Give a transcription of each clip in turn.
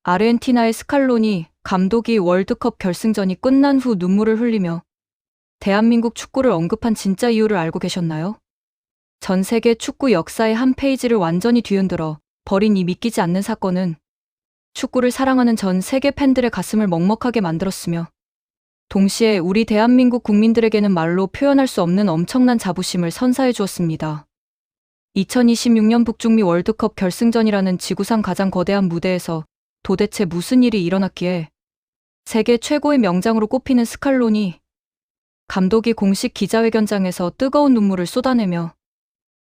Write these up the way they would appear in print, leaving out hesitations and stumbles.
아르헨티나의 스칼로니 감독이 월드컵 결승전이 끝난 후 눈물을 흘리며 대한민국 축구를 언급한 진짜 이유를 알고 계셨나요? 전 세계 축구 역사의 한 페이지를 완전히 뒤흔들어 버린 이 믿기지 않는 사건은 축구를 사랑하는 전 세계 팬들의 가슴을 먹먹하게 만들었으며 동시에 우리 대한민국 국민들에게는 말로 표현할 수 없는 엄청난 자부심을 선사해 주었습니다. 2026년 북중미 월드컵 결승전이라는 지구상 가장 거대한 무대에서 도대체 무슨 일이 일어났기에 세계 최고의 명장으로 꼽히는 스칼로니 감독이 공식 기자회견장에서 뜨거운 눈물을 쏟아내며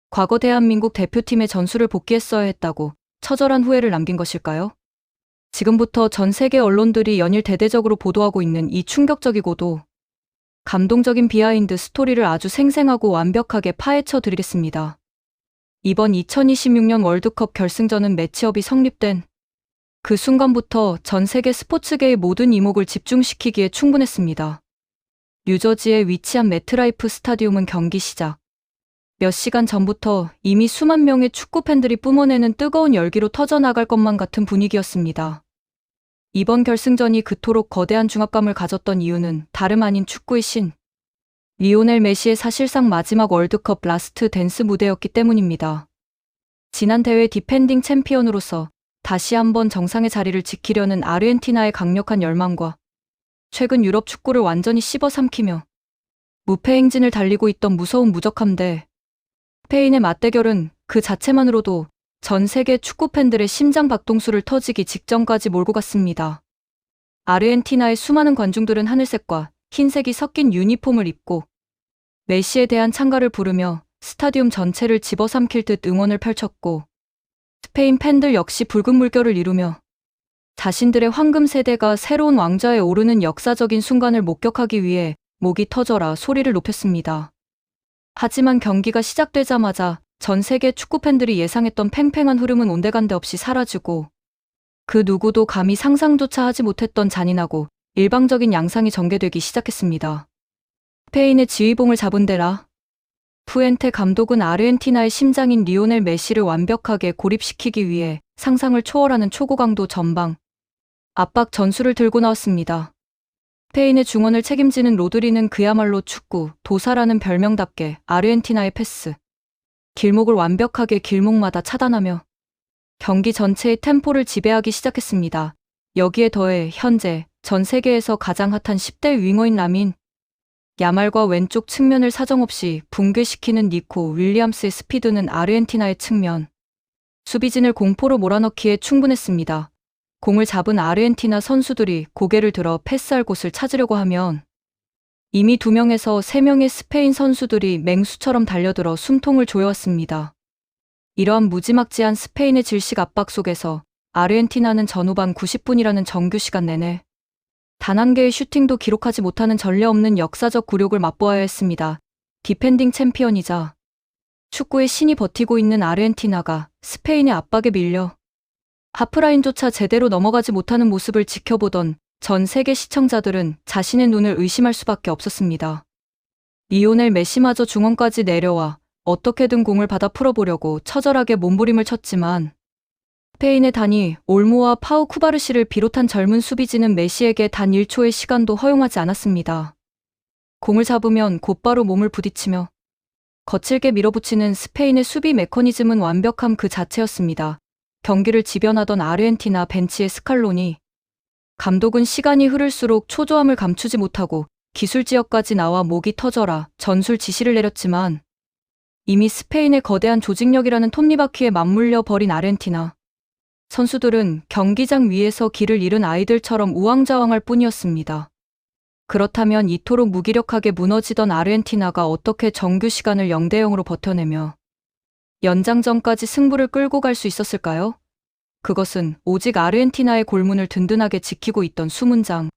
과거 대한민국 대표팀의 전술을 복귀했어야 했다고 처절한 후회를 남긴 것일까요? 지금부터 전 세계 언론들이 연일 대대적으로 보도하고 있는 이 충격적이고도 감동적인 비하인드 스토리를 아주 생생하고 완벽하게 파헤쳐 드리겠습니다. 이번 2026년 월드컵 결승전은 매치업이 성립된 그 순간부터 전 세계 스포츠계의 모든 이목을 집중시키기에 충분했습니다. 뉴저지에 위치한 매트라이프 스타디움은 경기 시작 몇 시간 전부터 이미 수만 명의 축구 팬들이 뿜어내는 뜨거운 열기로 터져나갈 것만 같은 분위기였습니다. 이번 결승전이 그토록 거대한 중압감을 가졌던 이유는 다름 아닌 축구의 신 리오넬 메시의 사실상 마지막 월드컵 라스트 댄스 무대였기 때문입니다. 지난 대회 디펜딩 챔피언으로서 다시 한번 정상의 자리를 지키려는 아르헨티나의 강력한 열망과 최근 유럽 축구를 완전히 씹어삼키며 무패 행진을 달리고 있던 무서운 무적함대 스페인의 맞대결은 그 자체만으로도 전 세계 축구 팬들의 심장 박동수를 터지기 직전까지 몰고 갔습니다. 아르헨티나의 수많은 관중들은 하늘색과 흰색이 섞인 유니폼을 입고 메시에 대한 찬가를 부르며 스타디움 전체를 집어삼킬 듯 응원을 펼쳤고 스페인 팬들 역시 붉은 물결을 이루며 자신들의 황금 세대가 새로운 왕좌에 오르는 역사적인 순간을 목격하기 위해 목이 터져라 소리를 높였습니다. 하지만 경기가 시작되자마자 전 세계 축구 팬들이 예상했던 팽팽한 흐름은 온데간데 없이 사라지고 그 누구도 감히 상상조차 하지 못했던 잔인하고 일방적인 양상이 전개되기 시작했습니다. 스페인의 지휘봉을 잡은 데라 푸엔테 감독은 아르헨티나의 심장인 리오넬 메시를 완벽하게 고립시키기 위해 상상을 초월하는 초고강도 전방 압박 전술을 들고 나왔습니다. 스페인의 중원을 책임지는 로드리는 그야말로 축구 도사라는 별명답게 아르헨티나의 패스 길목을 완벽하게 길목마다 차단하며 경기 전체의 템포를 지배하기 시작했습니다. 여기에 더해 현재 전 세계에서 가장 핫한 10대 윙어인 라민 야말과 왼쪽 측면을 사정없이 붕괴시키는 니코 윌리엄스의 스피드는 아르헨티나의 측면 수비진을 공포로 몰아넣기에 충분했습니다. 공을 잡은 아르헨티나 선수들이 고개를 들어 패스할 곳을 찾으려고 하면 이미 2명에서 3명의 스페인 선수들이 맹수처럼 달려들어 숨통을 조여왔습니다. 이러한 무지막지한 스페인의 질식 압박 속에서 아르헨티나는 전후반 90분이라는 정규 시간 내내 단 한 개의 슈팅도 기록하지 못하는 전례 없는 역사적 굴욕을 맛보아야 했습니다. 디펜딩 챔피언이자 축구의 신이 버티고 있는 아르헨티나가 스페인의 압박에 밀려 하프라인조차 제대로 넘어가지 못하는 모습을 지켜보던 전 세계 시청자들은 자신의 눈을 의심할 수밖에 없었습니다. 리오넬 메시마저 중원까지 내려와 어떻게든 공을 받아 풀어보려고 처절하게 몸부림을 쳤지만 스페인의 단이 올모와 파우 쿠바르시를 비롯한 젊은 수비진은 메시에게 단 1초의 시간도 허용하지 않았습니다. 공을 잡으면 곧바로 몸을 부딪히며 거칠게 밀어붙이는 스페인의 수비 메커니즘은 완벽함 그 자체였습니다. 경기를 지변하던 아르헨티나 벤치의 스칼로니 감독은 시간이 흐를수록 초조함을 감추지 못하고 기술 지역까지 나와 목이 터져라 전술 지시를 내렸지만 이미 스페인의 거대한 조직력이라는 톱니바퀴에 맞물려 버린 아르헨티나 선수들은 경기장 위에서 길을 잃은 아이들처럼 우왕좌왕할 뿐이었습니다. 그렇다면 이토록 무기력하게 무너지던 아르헨티나가 어떻게 정규 시간을 0대0으로 버텨내며 연장전까지 승부를 끌고 갈 수 있었을까요? 그것은 오직 아르헨티나의 골문을 든든하게 지키고 있던 수문장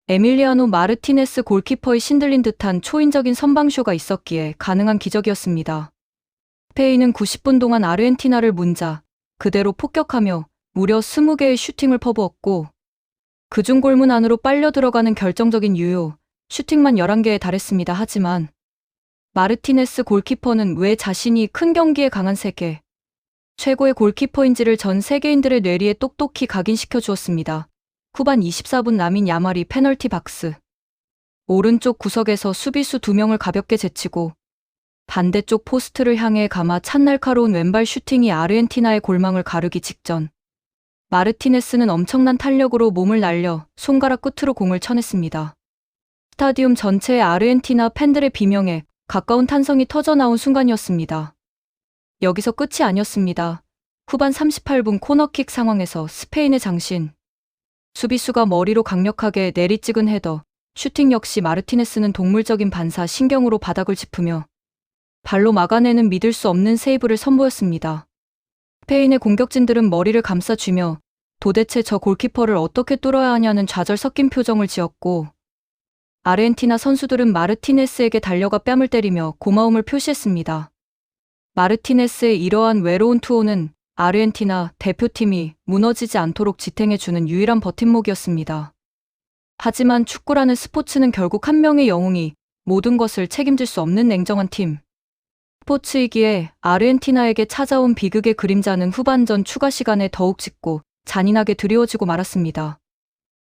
에밀리아노 마르티네스 골키퍼의 신들린 듯한 초인적인 선방쇼가 있었기에 가능한 기적이었습니다. 스페인은 90분 동안 아르헨티나를 문자 그대로 폭격하며 무려 20개의 슈팅을 퍼부었고 그중 골문 안으로 빨려 들어가는 결정적인 유효 슈팅만 11개에 달했습니다. 하지만 마르티네스 골키퍼는 왜 자신이 큰 경기에 강한 세계 최고의 골키퍼인지를 전 세계인들의 뇌리에 똑똑히 각인시켜 주었습니다. 후반 24분 라민 야말이 페널티 박스 오른쪽 구석에서 수비수 2명을 가볍게 제치고 반대쪽 포스트를 향해 감아 찬 날카로운 왼발 슈팅이 아르헨티나의 골망을 가르기 직전 마르티네스는 엄청난 탄력으로 몸을 날려 손가락 끝으로 공을 쳐냈습니다. 스타디움 전체의 아르헨티나 팬들의 비명에 가까운 탄성이 터져나온 순간이었습니다. 여기서 끝이 아니었습니다. 후반 38분 코너킥 상황에서 스페인의 장신 수비수가 머리로 강력하게 내리찍은 헤더 슈팅 역시 마르티네스는 동물적인 반사 신경으로 바닥을 짚으며 발로 막아내는 믿을 수 없는 세이브를 선보였습니다. 스페인의 공격진들은 머리를 감싸쥐며 도대체 저 골키퍼를 어떻게 뚫어야 하냐는 좌절 섞인 표정을 지었고 아르헨티나 선수들은 마르티네스에게 달려가 뺨을 때리며 고마움을 표시했습니다. 마르티네스의 이러한 외로운 투혼은 아르헨티나 대표팀이 무너지지 않도록 지탱해주는 유일한 버팀목이었습니다. 하지만 축구라는 스포츠는 결국 한 명의 영웅이 모든 것을 책임질 수 없는 냉정한 팀. 스포츠이기에 아르헨티나에게 찾아온 비극의 그림자는 후반전 추가 시간에 더욱 짙고 잔인하게 드리워지고 말았습니다.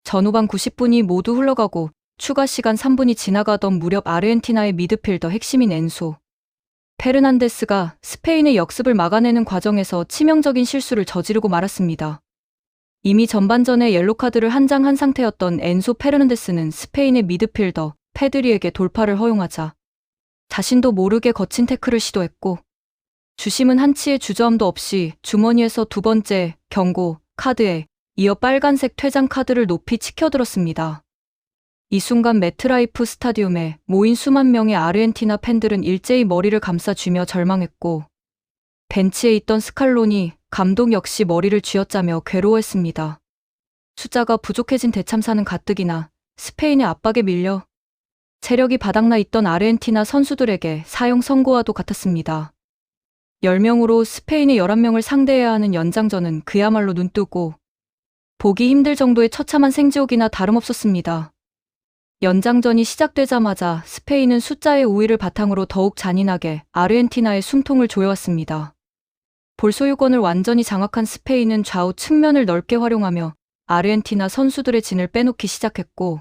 전후반 90분이 모두 흘러가고 추가 시간 3분이 지나가던 무렵 아르헨티나의 미드필더 핵심인 엔소 페르난데스가 스페인의 역습을 막아내는 과정에서 치명적인 실수를 저지르고 말았습니다. 이미 전반전에 옐로카드를 한 장 한 상태였던 엔소 페르난데스는 스페인의 미드필더 페드리에게 돌파를 허용하자 자신도 모르게 거친 태클을 시도했고 주심은 한치의 주저함도 없이 주머니에서 2번째 경고 카드에 이어 빨간색 퇴장 카드를 높이 치켜들었습니다. 이 순간 메트라이프 스타디움에 모인 수만 명의 아르헨티나 팬들은 일제히 머리를 감싸쥐며 절망했고 벤치에 있던 스칼로니 감독 역시 머리를 쥐어짜며 괴로워했습니다. 숫자가 부족해진 대참사는 가뜩이나 스페인의 압박에 밀려 체력이 바닥나 있던 아르헨티나 선수들에게 사형 선고와도 같았습니다. 10명으로 스페인의 11명을 상대해야 하는 연장전은 그야말로 눈뜨고 보기 힘들 정도의 처참한 생지옥이나 다름없었습니다. 연장전이 시작되자마자 스페인은 숫자의 우위를 바탕으로 더욱 잔인하게 아르헨티나의 숨통을 조여왔습니다. 볼 소유권을 완전히 장악한 스페인은 좌우 측면을 넓게 활용하며 아르헨티나 선수들의 진을 빼놓기 시작했고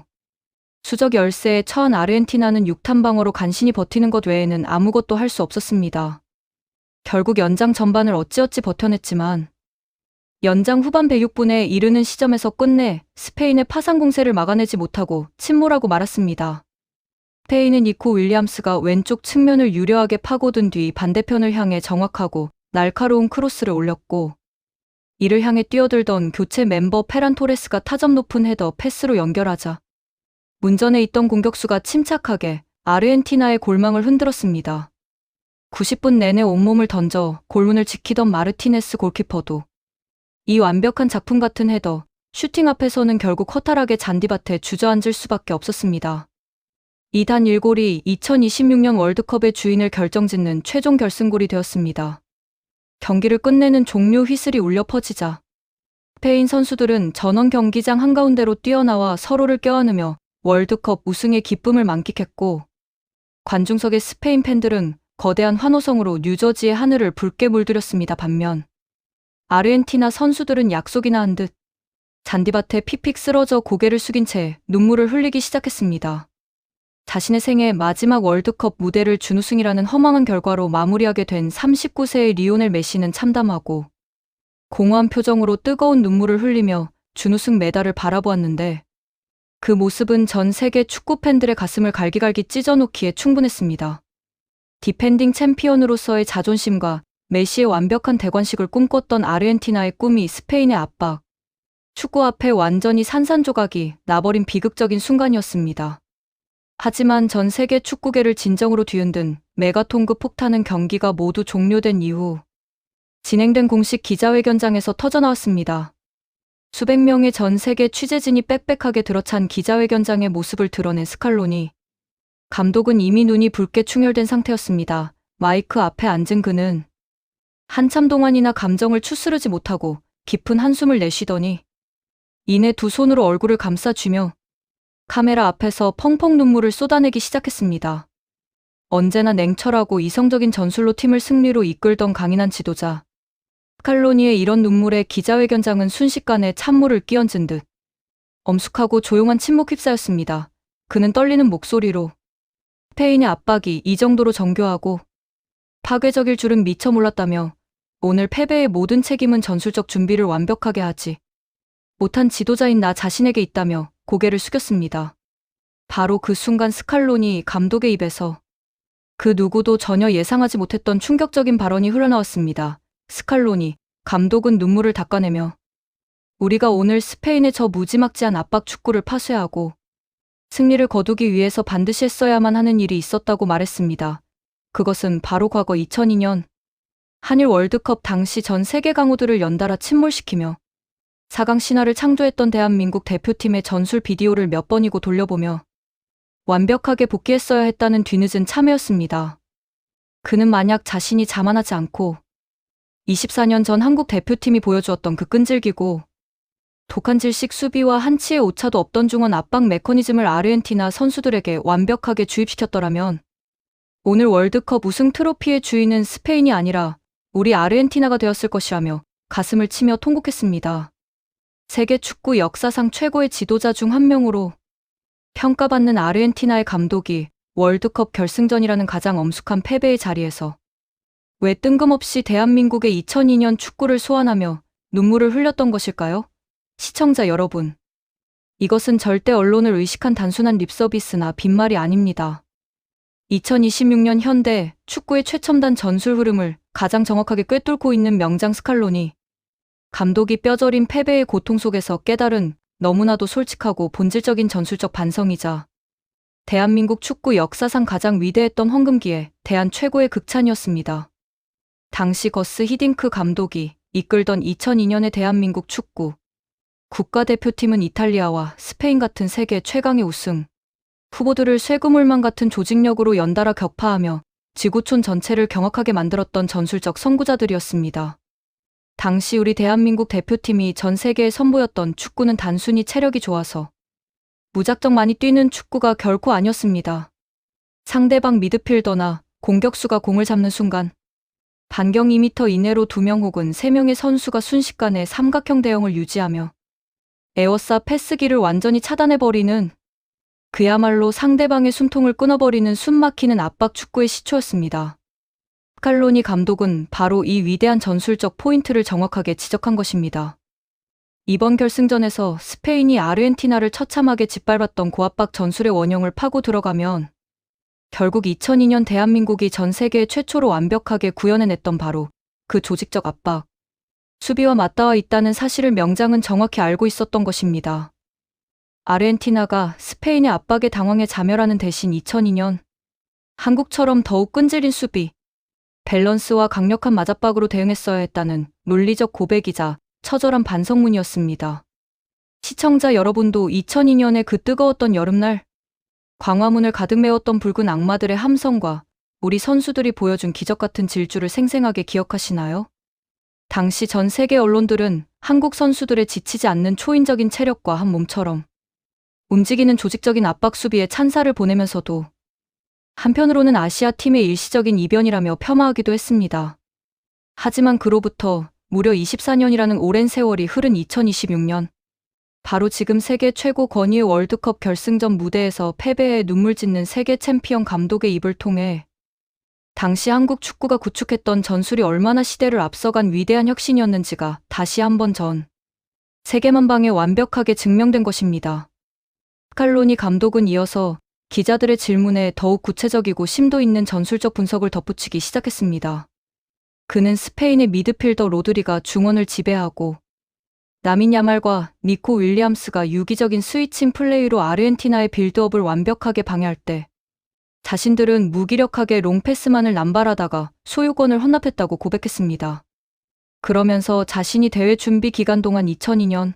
수적 열세에 처한 아르헨티나는 6탄방어로 간신히 버티는 것 외에는 아무것도 할 수 없었습니다. 결국 연장 전반을 어찌어찌 버텨냈지만 연장 후반 106분에 이르는 시점에서 끝내 스페인의 파상 공세를 막아내지 못하고 침몰하고 말았습니다. 스페인은 니코 윌리엄스가 왼쪽 측면을 유려하게 파고든 뒤 반대편을 향해 정확하고 날카로운 크로스를 올렸고 이를 향해 뛰어들던 교체 멤버 페란 토레스가 타점 높은 헤더 패스로 연결하자 문전에 있던 공격수가 침착하게 아르헨티나의 골망을 흔들었습니다. 90분 내내 온몸을 던져 골문을 지키던 마르티네스 골키퍼도 이 완벽한 작품 같은 헤더, 슈팅 앞에서는 결국 허탈하게 잔디밭에 주저앉을 수밖에 없었습니다. 이 단 1골이 2026년 월드컵의 주인을 결정짓는 최종 결승골이 되었습니다. 경기를 끝내는 종료 휘슬이 울려 퍼지자 스페인 선수들은 전원 경기장 한가운데로 뛰어나와 서로를 껴안으며 월드컵 우승의 기쁨을 만끽했고 관중석의 스페인 팬들은 거대한 환호성으로 뉴저지의 하늘을 붉게 물들였습니다. 반면 아르헨티나 선수들은 약속이나 한 듯 잔디밭에 픽픽 쓰러져 고개를 숙인 채 눈물을 흘리기 시작했습니다. 자신의 생애 마지막 월드컵 무대를 준우승이라는 허망한 결과로 마무리하게 된 39세의 리오넬 메시는 참담하고 공허한 표정으로 뜨거운 눈물을 흘리며 준우승 메달을 바라보았는데 그 모습은 전 세계 축구 팬들의 가슴을 갈기갈기 찢어놓기에 충분했습니다. 디펜딩 챔피언으로서의 자존심과 메시의 완벽한 대관식을 꿈꿨던 아르헨티나의 꿈이 스페인의 압박, 축구 앞에 완전히 산산조각이 나버린 비극적인 순간이었습니다. 하지만 전 세계 축구계를 진정으로 뒤흔든 메가톤급 폭탄은 경기가 모두 종료된 이후 진행된 공식 기자회견장에서 터져나왔습니다. 수백 명의 전 세계 취재진이 빽빽하게 들어찬 기자회견장의 모습을 드러낸 스칼로니 감독은 이미 눈이 붉게 충혈된 상태였습니다. 마이크 앞에 앉은 그는 한참 동안이나 감정을 추스르지 못하고 깊은 한숨을 내쉬더니 이내 두 손으로 얼굴을 감싸쥐며 카메라 앞에서 펑펑 눈물을 쏟아내기 시작했습니다. 언제나 냉철하고 이성적인 전술로 팀을 승리로 이끌던 강인한 지도자. 스칼로니의 이런 눈물에 기자회견장은 순식간에 찬물을 끼얹은 듯 엄숙하고 조용한 침묵 휩싸였습니다. 그는 떨리는 목소리로 스페인의 압박이 이 정도로 정교하고 파괴적일 줄은 미처 몰랐다며 오늘 패배의 모든 책임은 전술적 준비를 완벽하게 하지 못한 지도자인 나 자신에게 있다며 고개를 숙였습니다. 바로 그 순간 스칼로니 감독의 입에서 그 누구도 전혀 예상하지 못했던 충격적인 발언이 흘러나왔습니다. 스칼로니 감독은 눈물을 닦아내며 우리가 오늘 스페인의 저 무지막지한 압박 축구를 파쇄하고 승리를 거두기 위해서 반드시 했어야만 하는 일이 있었다고 말했습니다. 그것은 바로 과거 2002년 한일 월드컵 당시 전 세계 강호들을 연달아 침몰시키며 4강 신화를 창조했던 대한민국 대표팀의 전술 비디오를 몇 번이고 돌려보며 완벽하게 복귀했어야 했다는 뒤늦은 참회였습니다. 그는 만약 자신이 자만하지 않고 24년 전 한국 대표팀이 보여주었던 그 끈질기고 독한 질식 수비와 한치의 오차도 없던 중원 압박 메커니즘을 아르헨티나 선수들에게 완벽하게 주입시켰더라면 오늘 월드컵 우승 트로피의 주인은 스페인이 아니라 우리 아르헨티나가 되었을 것이라며 가슴을 치며 통곡했습니다. 세계 축구 역사상 최고의 지도자 중 한 명으로 평가받는 아르헨티나의 감독이 월드컵 결승전이라는 가장 엄숙한 패배의 자리에서 왜 뜬금없이 대한민국의 2002년 축구를 소환하며 눈물을 흘렸던 것일까요? 시청자 여러분, 이것은 절대 언론을 의식한 단순한 립서비스나 빈말이 아닙니다. 2026년 현대 축구의 최첨단 전술 흐름을 가장 정확하게 꿰뚫고 있는 명장 스칼로니 감독이 뼈저린 패배의 고통 속에서 깨달은 너무나도 솔직하고 본질적인 전술적 반성이자 대한민국 축구 역사상 가장 위대했던 황금기에 대한 최고의 극찬이었습니다. 당시 거스 히딩크 감독이 이끌던 2002년의 대한민국 축구 국가대표팀은 이탈리아와 스페인 같은 세계 최강의 우승 후보들을 쇠고물망 같은 조직력으로 연달아 격파하며 지구촌 전체를 경악하게 만들었던 전술적 선구자들이었습니다. 당시 우리 대한민국 대표팀이 전 세계에 선보였던 축구는 단순히 체력이 좋아서 무작정 많이 뛰는 축구가 결코 아니었습니다. 상대방 미드필더나 공격수가 공을 잡는 순간 반경 2m 이내로 2명 혹은 3명의 선수가 순식간에 삼각형 대형을 유지하며 에워싸 패스기를 완전히 차단해버리는 그야말로 상대방의 숨통을 끊어버리는 숨막히는 압박 축구의 시초였습니다. 스칼로니 감독은 바로 이 위대한 전술적 포인트를 정확하게 지적한 것입니다. 이번 결승전에서 스페인이 아르헨티나를 처참하게 짓밟았던 고압박 전술의 원형을 파고 들어가면 결국 2002년 대한민국이 전 세계 최초로 완벽하게 구현해냈던 바로 그 조직적 압박, 수비와 맞닿아 있다는 사실을 명장은 정확히 알고 있었던 것입니다. 아르헨티나가 스페인의 압박에 당황해 자멸하는 대신 2002년 한국처럼 더욱 끈질긴 수비, 밸런스와 강력한 맞압박으로 대응했어야 했다는 논리적 고백이자 처절한 반성문이었습니다. 시청자 여러분도 2002년의 그 뜨거웠던 여름날 광화문을 가득 메웠던 붉은 악마들의 함성과 우리 선수들이 보여준 기적같은 질주를 생생하게 기억하시나요? 당시 전 세계 언론들은 한국 선수들의 지치지 않는 초인적인 체력과 한 몸처럼 움직이는 조직적인 압박 수비에 찬사를 보내면서도 한편으로는 아시아 팀의 일시적인 이변이라며 폄하하기도 했습니다. 하지만 그로부터 무려 24년이라는 오랜 세월이 흐른 2026년, 바로 지금 세계 최고 권위의 월드컵 결승전 무대에서 패배에 눈물 짓는 세계 챔피언 감독의 입을 통해 당시 한국 축구가 구축했던 전술이 얼마나 시대를 앞서간 위대한 혁신이었는지가 다시 한번 전 세계만방에 완벽하게 증명된 것입니다. 스칼로니 감독은 이어서 기자들의 질문에 더욱 구체적이고 심도 있는 전술적 분석을 덧붙이기 시작했습니다. 그는 스페인의 미드필더 로드리가 중원을 지배하고 라민 야말과 니코 윌리엄스가 유기적인 스위칭 플레이로 아르헨티나의 빌드업을 완벽하게 방해할 때 자신들은 무기력하게 롱패스만을 남발하다가 소유권을 헌납했다고 고백했습니다. 그러면서 자신이 대회 준비 기간 동안 2002년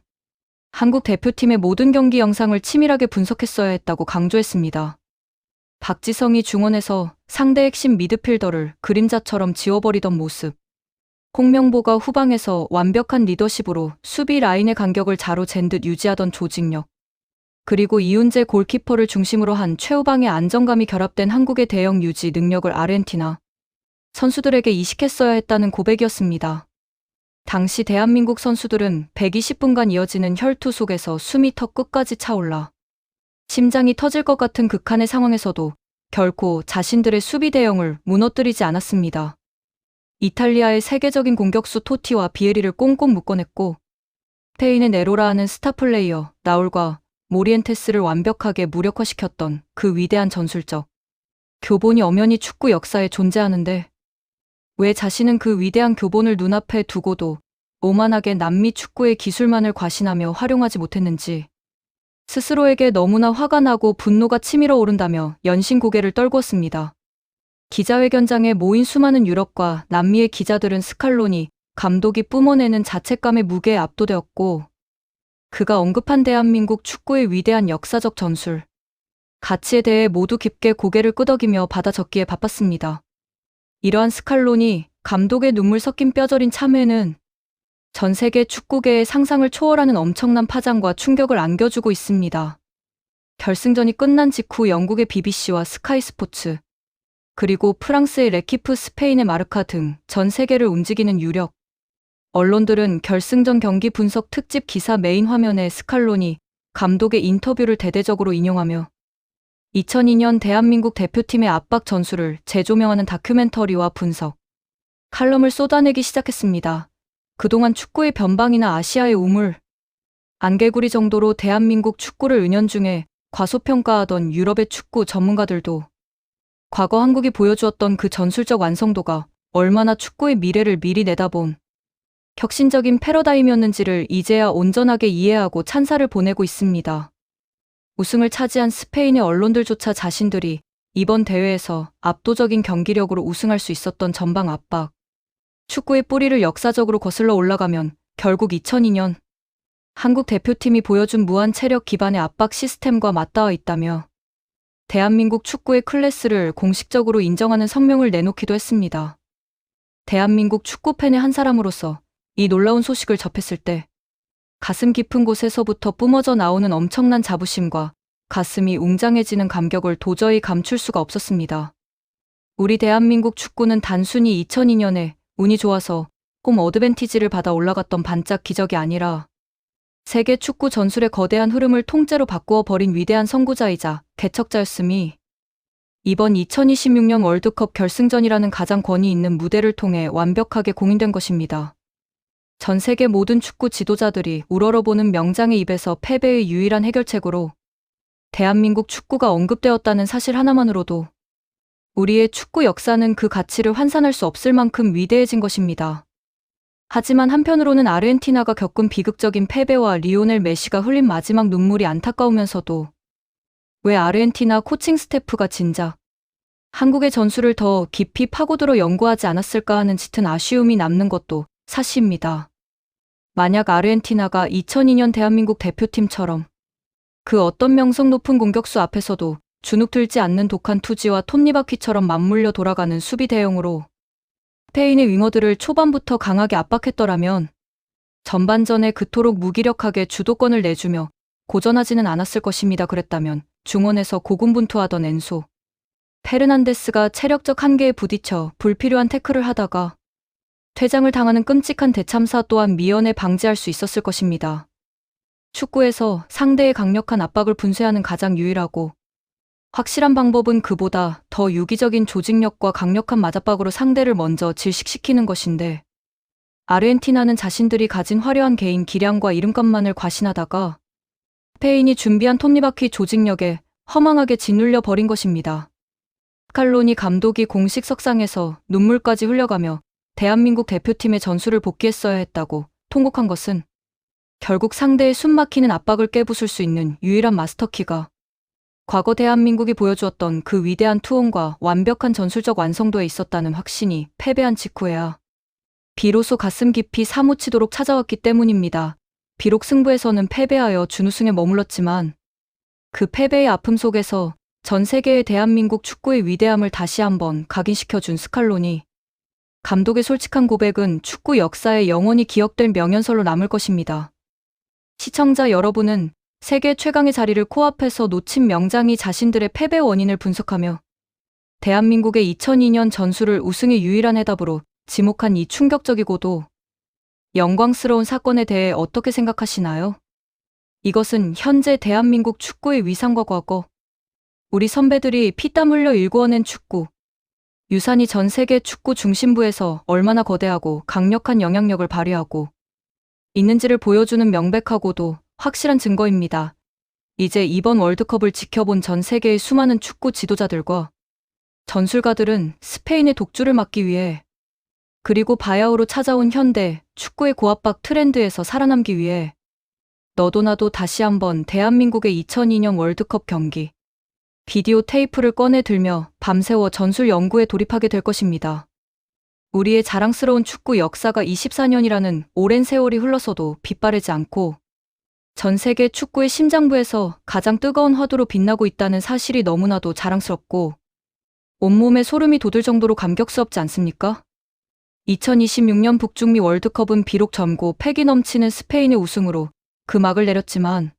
한국 대표팀의 모든 경기 영상을 치밀하게 분석했어야 했다고 강조했습니다. 박지성이 중원에서 상대 핵심 미드필더를 그림자처럼 지워버리던 모습, 홍명보가 후방에서 완벽한 리더십으로 수비 라인의 간격을 자로 잰 듯 유지하던 조직력, 그리고 이훈재 골키퍼를 중심으로 한 최후방의 안정감이 결합된 한국의 대형 유지 능력을 아르헨티나 선수들에게 이식했어야 했다는 고백이었습니다. 당시 대한민국 선수들은 120분간 이어지는 혈투 속에서 숨이 턱 끝까지 차올라 심장이 터질 것 같은 극한의 상황에서도 결코 자신들의 수비 대형을 무너뜨리지 않았습니다. 이탈리아의 세계적인 공격수 토티와 비에리를 꽁꽁 묶어냈고 스페인의 네로라하는 스타 플레이어 나울과 모리엔테스를 완벽하게 무력화시켰던 그 위대한 전술적 교본이 엄연히 축구 역사에 존재하는데 왜 자신은 그 위대한 교본을 눈앞에 두고도 오만하게 남미 축구의 기술만을 과신하며 활용하지 못했는지 스스로에게 너무나 화가 나고 분노가 치밀어 오른다며 연신 고개를 떨구었습니다. 기자회견장에 모인 수많은 유럽과 남미의 기자들은 스칼로니 감독이 뿜어내는 자책감의 무게에 압도되었고 그가 언급한 대한민국 축구의 위대한 역사적 전술, 가치에 대해 모두 깊게 고개를 끄덕이며 받아 적기에 바빴습니다. 이러한 스칼로니 감독의 눈물 섞인 뼈저린 참회는 전 세계 축구계의 상상을 초월하는 엄청난 파장과 충격을 안겨주고 있습니다. 결승전이 끝난 직후 영국의 BBC와 스카이 스포츠, 그리고 프랑스의 레키프, 스페인의 마르카 등 전 세계를 움직이는 유력 언론들은 결승전 경기 분석 특집 기사 메인 화면에 스칼로니 감독의 인터뷰를 대대적으로 인용하며 2002년 대한민국 대표팀의 압박 전술을 재조명하는 다큐멘터리와 분석, 칼럼을 쏟아내기 시작했습니다. 그동안 축구의 변방이나 아시아의 우물, 안개구리 정도로 대한민국 축구를 은연중에 과소평가하던 유럽의 축구 전문가들도 과거 한국이 보여주었던 그 전술적 완성도가 얼마나 축구의 미래를 미리 내다본 혁신적인 패러다임이었는지를 이제야 온전하게 이해하고 찬사를 보내고 있습니다. 우승을 차지한 스페인의 언론들조차 자신들이 이번 대회에서 압도적인 경기력으로 우승할 수 있었던 전방 압박, 축구의 뿌리를 역사적으로 거슬러 올라가면 결국 2002년 한국 대표팀이 보여준 무한 체력 기반의 압박 시스템과 맞닿아 있다며 대한민국 축구의 클래스를 공식적으로 인정하는 성명을 내놓기도 했습니다. 대한민국 축구팬의 한 사람으로서 이 놀라운 소식을 접했을 때 가슴 깊은 곳에서부터 뿜어져 나오는 엄청난 자부심과 가슴이 웅장해지는 감격을 도저히 감출 수가 없었습니다. 우리 대한민국 축구는 단순히 2002년에 운이 좋아서 홈 어드밴티지를 받아 올라갔던 반짝 기적이 아니라 세계 축구 전술의 거대한 흐름을 통째로 바꾸어 버린 위대한 선구자이자 개척자였음이 이번 2026년 월드컵 결승전이라는 가장 권위 있는 무대를 통해 완벽하게 공인된 것입니다. 전 세계 모든 축구 지도자들이 우러러보는 명장의 입에서 패배의 유일한 해결책으로 대한민국 축구가 언급되었다는 사실 하나만으로도 우리의 축구 역사는 그 가치를 환산할 수 없을 만큼 위대해진 것입니다. 하지만 한편으로는 아르헨티나가 겪은 비극적인 패배와 리오넬 메시가 흘린 마지막 눈물이 안타까우면서도 왜 아르헨티나 코칭 스태프가 진작 한국의 전술을 더 깊이 파고들어 연구하지 않았을까 하는 짙은 아쉬움이 남는 것도 사실입니다. 만약 아르헨티나가 2002년 대한민국 대표팀처럼 그 어떤 명성 높은 공격수 앞에서도 주눅들지 않는 독한 투지와 톱니바퀴처럼 맞물려 돌아가는 수비 대형으로 스페인의 윙어들을 초반부터 강하게 압박했더라면 전반전에 그토록 무기력하게 주도권을 내주며 고전하지는 않았을 것입니다. 그랬다면 중원에서 고군분투하던 엔소 페르난데스가 체력적 한계에 부딪혀 불필요한 태클을 하다가 퇴장을 당하는 끔찍한 대참사 또한 미연에 방지할 수 있었을 것입니다. 축구에서 상대의 강력한 압박을 분쇄하는 가장 유일하고 확실한 방법은 그보다 더 유기적인 조직력과 강력한 맞압박으로 상대를 먼저 질식시키는 것인데 아르헨티나는 자신들이 가진 화려한 개인 기량과 이름값만을 과신하다가 스페인이 준비한 톱니바퀴 조직력에 허망하게 짓눌려 버린 것입니다. 스칼로니 감독이 공식 석상에서 눈물까지 흘려가며 대한민국 대표팀의 전술을 복귀했어야 했다고 통곡한 것은 결국 상대의 숨막히는 압박을 깨부술 수 있는 유일한 마스터키가 과거 대한민국이 보여주었던 그 위대한 투혼과 완벽한 전술적 완성도에 있었다는 확신이 패배한 직후에야 비로소 가슴 깊이 사무치도록 찾아왔기 때문입니다. 비록 승부에서는 패배하여 준우승에 머물렀지만 그 패배의 아픔 속에서 전 세계의 대한민국 축구의 위대함을 다시 한번 각인시켜준 스칼로니 감독의 솔직한 고백은 축구 역사에 영원히 기억될 명연설로 남을 것입니다. 시청자 여러분은 세계 최강의 자리를 코앞에서 놓친 명장이 자신들의 패배 원인을 분석하며 대한민국의 2002년 전술을 우승의 유일한 해답으로 지목한 이 충격적이고도 영광스러운 사건에 대해 어떻게 생각하시나요? 이것은 현재 대한민국 축구의 위상과 과거, 우리 선배들이 피땀 흘려 일구어낸 축구, 유산이 전 세계 축구 중심부에서 얼마나 거대하고 강력한 영향력을 발휘하고 있는지를 보여주는 명백하고도 확실한 증거입니다. 이제 이번 월드컵을 지켜본 전 세계의 수많은 축구 지도자들과 전술가들은 스페인의 독주를 막기 위해, 그리고 바야흐로 찾아온 현대 축구의 고압박 트렌드에서 살아남기 위해 너도 나도 다시 한번 대한민국의 2002년 월드컵 경기 비디오 테이프를 꺼내 들며 밤새워 전술 연구에 돌입하게 될 것입니다. 우리의 자랑스러운 축구 역사가 24년이라는 오랜 세월이 흘러서도 빛바래지 않고 전 세계 축구의 심장부에서 가장 뜨거운 화두로 빛나고 있다는 사실이 너무나도 자랑스럽고 온몸에 소름이 돋을 정도로 감격스럽지 않습니까? 2026년 북중미 월드컵은 비록 젊고 패기 넘치는 스페인의 우승으로 그 막을 내렸지만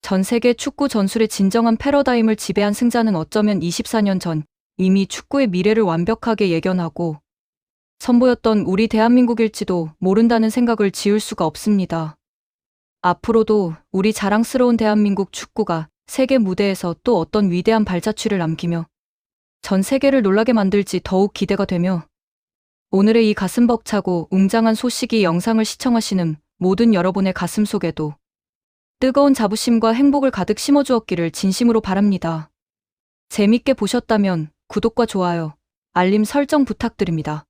전 세계 축구 전술의 진정한 패러다임을 지배한 승자는 어쩌면 24년 전 이미 축구의 미래를 완벽하게 예견하고 선보였던 우리 대한민국일지도 모른다는 생각을 지울 수가 없습니다. 앞으로도 우리 자랑스러운 대한민국 축구가 세계 무대에서 또 어떤 위대한 발자취를 남기며 전 세계를 놀라게 만들지 더욱 기대가 되며 오늘의 이 가슴 벅차고 웅장한 소식이 영상을 시청하시는 모든 여러분의 가슴 속에도 뜨거운 자부심과 행복을 가득 심어주었기를 진심으로 바랍니다. 재밌게 보셨다면 구독과 좋아요, 알림 설정 부탁드립니다.